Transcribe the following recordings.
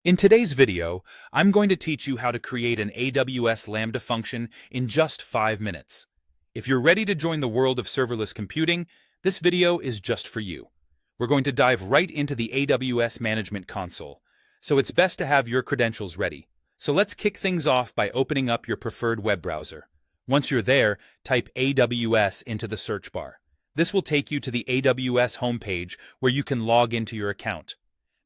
In today's video, I'm going to teach you how to create an AWS Lambda function in just 5 minutes. If you're ready to join the world of serverless computing, this video is just for you. We're going to dive right into the AWS Management Console, so it's best to have your credentials ready. So let's kick things off by opening up your preferred web browser. Once you're there, type AWS into the search bar. This will take you to the AWS homepage where you can log into your account.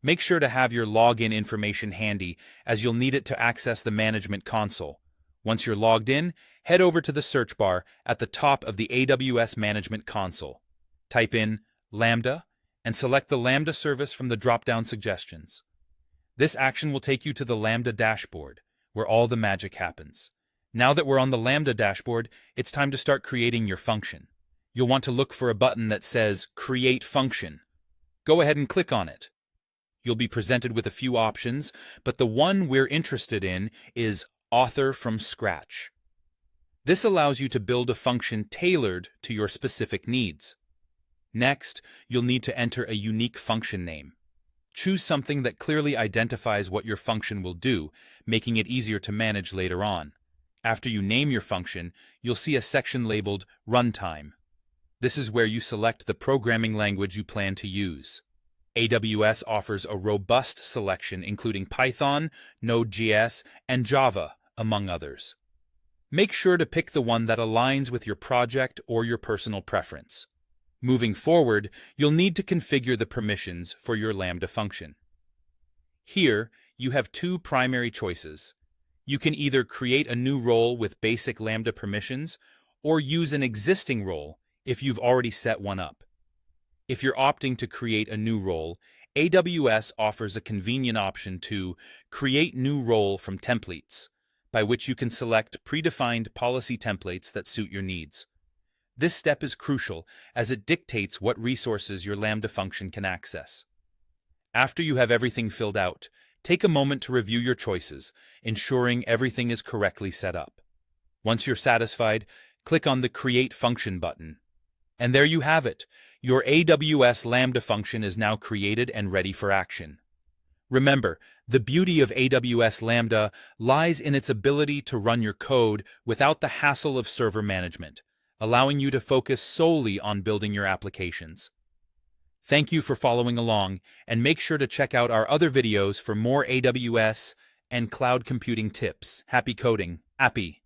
Make sure to have your login information handy, as you'll need it to access the management console. Once you're logged in, head over to the search bar at the top of the AWS Management Console. Type in Lambda and select the Lambda service from the drop-down suggestions. This action will take you to the Lambda dashboard, where all the magic happens. Now that we're on the Lambda dashboard, it's time to start creating your function. You'll want to look for a button that says Create Function. Go ahead and click on it. You'll be presented with a few options, but the one we're interested in is Author from Scratch. This allows you to build a function tailored to your specific needs. Next, you'll need to enter a unique function name. Choose something that clearly identifies what your function will do, making it easier to manage later on. After you name your function, you'll see a section labeled Runtime. This is where you select the programming language you plan to use. AWS offers a robust selection including Python, Node.js, and Java, among others. Make sure to pick the one that aligns with your project or your personal preference. Moving forward, you'll need to configure the permissions for your Lambda function. Here, you have two primary choices. You can either create a new role with basic Lambda permissions, or use an existing role if you've already set one up. If you're opting to create a new role, AWS offers a convenient option to Create New Role from Templates, by which you can select predefined policy templates that suit your needs. This step is crucial as it dictates what resources your Lambda function can access. After you have everything filled out, take a moment to review your choices, ensuring everything is correctly set up. Once you're satisfied, click on the Create Function button. And there you have it. Your AWS Lambda function is now created and ready for action. Remember, the beauty of AWS Lambda lies in its ability to run your code without the hassle of server management, allowing you to focus solely on building your applications. Thank you for following along, and make sure to check out our other videos for more AWS and cloud computing tips. Happy coding. Happy.